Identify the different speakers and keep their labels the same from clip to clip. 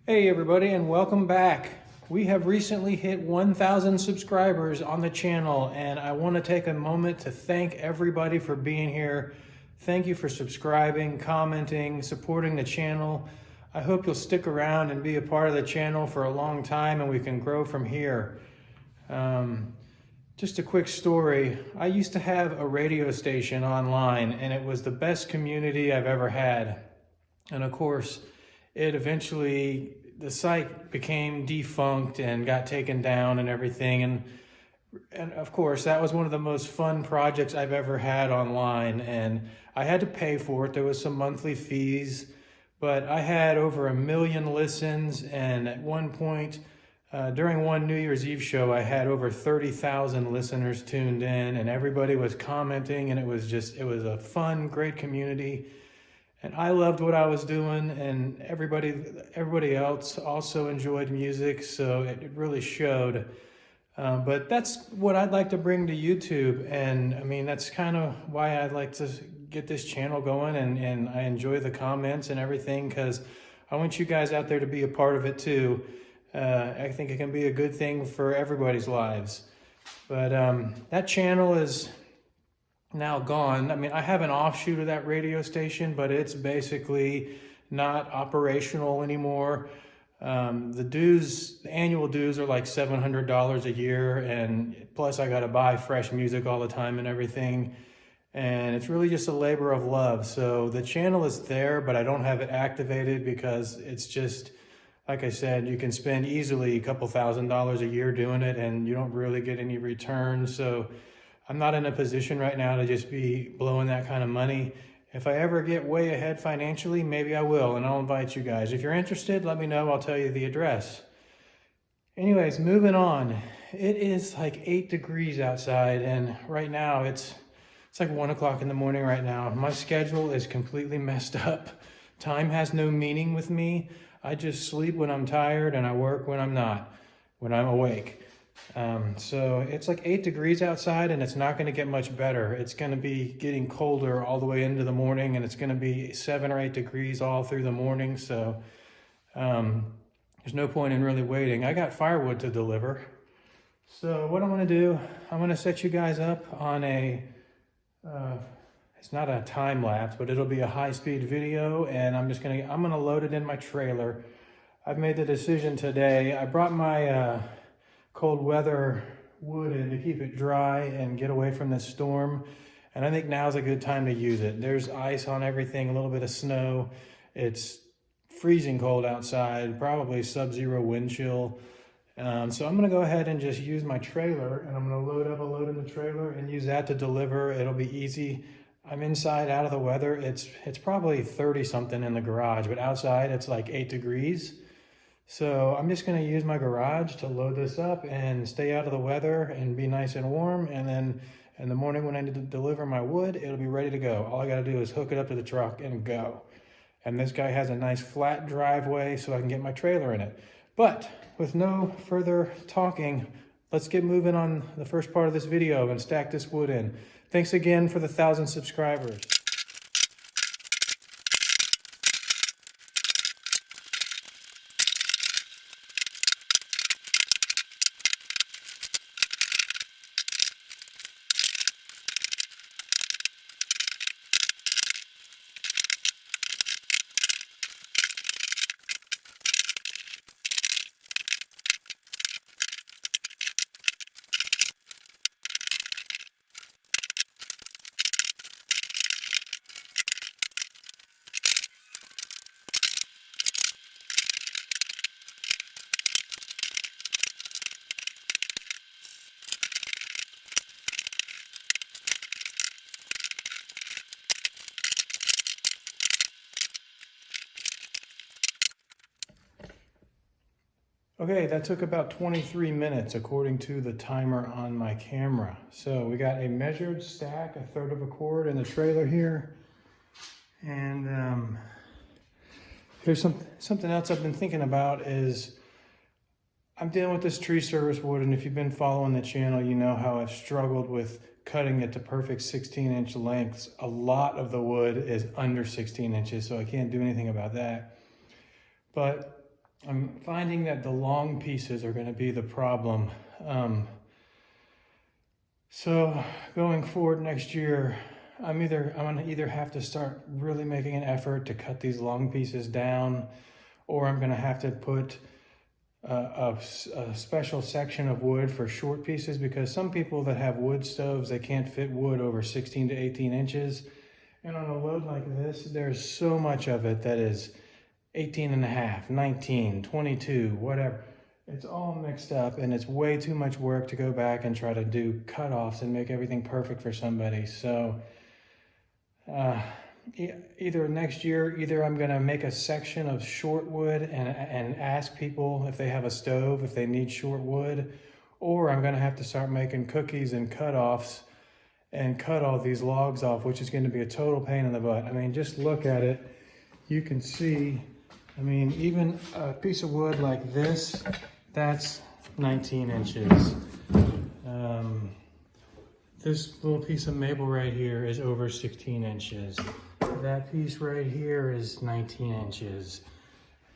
Speaker 1: Hey everybody, and welcome back. We have recently hit 1,000 subscribers on the channel, and I want to take a moment to thank everybody for being here. Thank you for subscribing, commenting, supporting the channel. I hope you'll stick around and be a part of the channel for a long time and we can grow from here. Just a quick story. I used to have a radio station online and it was the best community I've ever had. And of course, the site became defunct and got taken down and everything. And of course, that was one of the most fun projects I've ever had online. And I had to pay for it. There was some monthly fees, but I had over 1 million listens. And at one point, during one New Year's Eve show, I had over 30,000 listeners tuned in and everybody was commenting, and it was a fun, great community. And I loved what I was doing, and everybody else also enjoyed music, so it really showed. But that's what I'd like to bring to YouTube, and I mean, that's kind of why I'd like to get this channel going, and I enjoy the comments and everything, because I want you guys out there to be a part of it too. I think it can be a good thing for everybody's lives. But that channel is now gone. I mean, I have an offshoot of that radio station, but it's basically not operational anymore. The annual dues are like $700 a year, and plus I got to buy fresh music all the time and everything. And it's really just a labor of love. So the channel is there, but I don't have it activated because it's just, like I said, you can spend easily a couple $1,000s a year doing it and you don't really get any returns. So I'm not in a position right now to just be blowing that kind of money. If I ever get way ahead financially, maybe I will, and I'll invite you guys. If you're interested, let me know. I'll tell you the address. Anyways, moving on. It is like 8 degrees outside, and right now it's like 1 o'clock in the morning right now. My schedule is completely messed up. Time has no meaning with me. I just sleep when I'm tired, and I work when I'm not, when I'm awake. So it's like 8 degrees outside, and it's not going to get much better. It's going to be getting colder all the way into the morning, and it's going to be 7 or 8 degrees all through the morning. So there's no point in really waiting. I got firewood to deliver. So what I'm going to do, I'm going to set you guys up on it's not a time lapse, but it'll be a high-speed video, and I'm going to load it in my trailer. I've made the decision today. I brought my cold weather wood in to keep it dry and get away from this storm. And I think now's a good time to use it. There's ice on everything, a little bit of snow. It's freezing cold outside, probably sub-zero wind chill. So I'm gonna go ahead and just use my trailer, and I'm gonna load up a load in the trailer and use that to deliver. It'll be easy. I'm inside out of the weather. It's probably 30 something in the garage, but outside it's like 8 degrees. So I'm just going to use my garage to load this up and stay out of the weather and be nice and warm. And then in the morning when I need to deliver my wood, it'll be ready to go. All I got to do is hook it up to the truck and go. And this guy has a nice flat driveway so I can get my trailer in it. But with no further talking, let's get moving on the first part of this video and stack this wood in. Thanks again for the 1,000 subscribers. Okay, that took about 23 minutes according to the timer on my camera. So we got a measured stack, 1/3 of a cord in the trailer here. And here's something else I've been thinking about is I'm dealing with this tree service wood, and if you've been following the channel, you know how I've struggled with cutting it to perfect 16-inch lengths. A lot of the wood is under 16 inches, so I can't do anything about that. But I'm finding that the long pieces are going to be the problem. So going forward next year, I'm going to either have to start really making an effort to cut these long pieces down, or I'm going to have to put a special section of wood for short pieces, because some people that have wood stoves, they can't fit wood over 16 to 18 inches. And on a load like this, there's so much of it that is 18 and a half, 19, 22, whatever. It's all mixed up, and it's way too much work to go back and try to do cutoffs and make everything perfect for somebody. So either next year, either I'm gonna make a section of short wood and ask people if they have a stove, if they need short wood, or I'm gonna have to start making cookies and cutoffs and cut all these logs off, which is gonna be a total pain in the butt. I mean, just look at it. You can see, I mean, even a piece of wood like this, that's 19 inches. This little piece of maple right here is over 16 inches. That piece right here is 19 inches.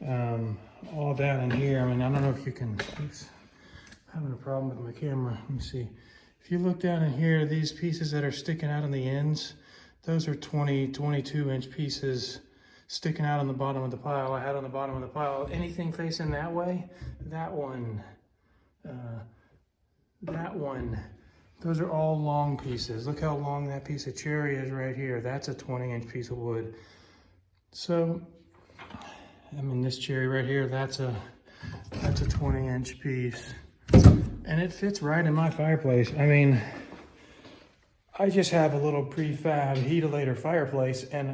Speaker 1: All down in here, I mean, I don't know if you can, oops, I'm having a problem with my camera. Let me see. If you look down in here, these pieces that are sticking out on the ends, those are 22 inch pieces sticking out on the bottom of the pile. I had on the bottom of the pile. Anything facing that way, that one, those are all long pieces. Look how long that piece of cherry is right here. That's a 20-inch piece of wood. So, I mean, this cherry right here, that's a 20-inch piece. And it fits right in my fireplace. I mean, I just have a little prefab heatilator fireplace, and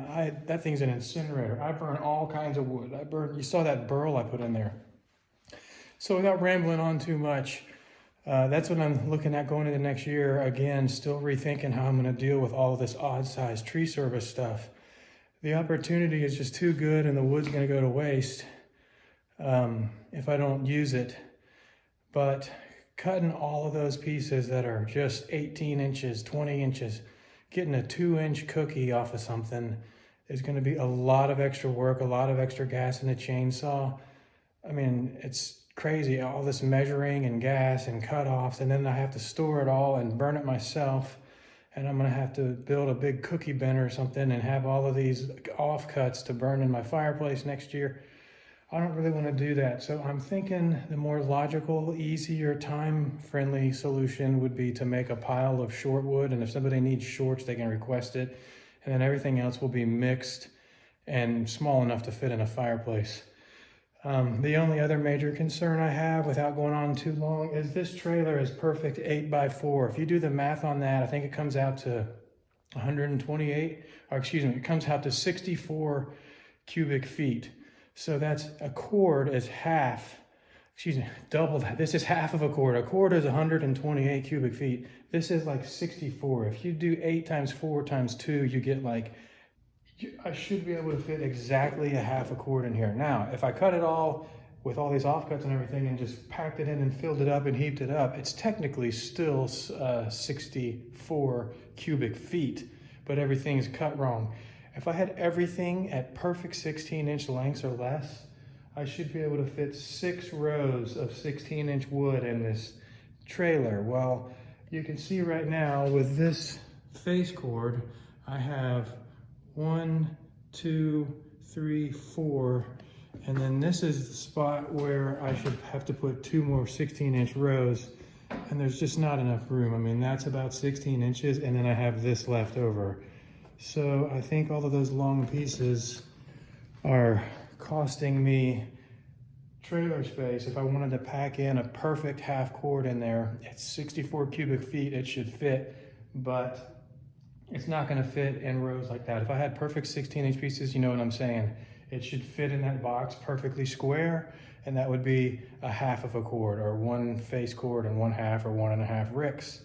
Speaker 1: that thing's an incinerator. I burn all kinds of wood. You saw that burl I put in there. So without rambling on too much, that's what I'm looking at going into next year. Again, still rethinking how I'm gonna deal with all of this odd size tree service stuff. The opportunity is just too good, and the wood's gonna go to waste if I don't use it. But cutting all of those pieces that are just 18 inches, 20 inches, getting a 2-inch cookie off of something is gonna be a lot of extra work, a lot of extra gas in the chainsaw. I mean, it's crazy, all this measuring and gas and cutoffs, and then I have to store it all and burn it myself. And I'm gonna have to build a big cookie bin or something and have all of these offcuts to burn in my fireplace next year. I don't really want to do that. So I'm thinking the more logical, easier, time-friendly solution would be to make a pile of short wood. And if somebody needs shorts, they can request it. And then everything else will be mixed and small enough to fit in a fireplace. The only other major concern I have, without going on too long, is this trailer is perfect 8x4. If you do the math on that, I think it comes out to 128, or excuse me, it comes out to 64 cubic feet. So that's a cord is half, excuse me, double that. This is half of a cord. A cord is 128 cubic feet. This is like 64. If you do 8 times 4 times 2, you get like, I should be able to fit exactly a half a cord in here. Now, if I cut it all with all these offcuts and everything and just packed it in and filled it up and heaped it up, it's technically still 64 cubic feet, but everything's cut wrong. If I had everything at perfect 16-inch lengths or less, I should be able to fit 6 rows of 16-inch wood in this trailer. Well, you can see right now with this face cord, I have 1, 2, 3, 4, and then this is the spot where I should have to put 2 more 16-inch rows, and there's just not enough room. I mean, that's about 16 inches, and then I have this left over. So I think all of those long pieces are costing me trailer space. If I wanted to pack in a perfect half cord in there, it's 64 cubic feet, it should fit, but it's not gonna fit in rows like that. If I had perfect 16-inch pieces, you know what I'm saying, it should fit in that box perfectly square, and that would be a half of a cord, or 1 face cord and 1/2 or 1.5 ricks.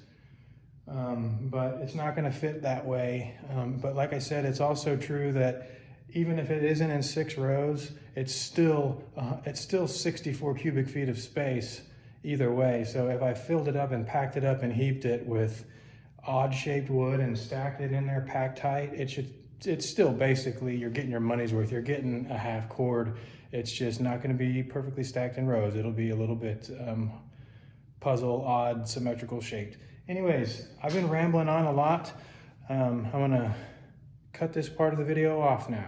Speaker 1: But it's not going to fit that way. But like I said, it's also true that even if it isn't in 6 rows, it's still 64 cubic feet of space either way. So if I filled it up and packed it up and heaped it with odd shaped wood and stacked it in there packed tight, it's still basically, you're getting your money's worth. You're getting a half cord It's just not going to be perfectly stacked in rows. It'll be a little bit puzzle, odd, symmetrical shaped. Anyways, I've been rambling on a lot. I'm gonna cut this part of the video off now.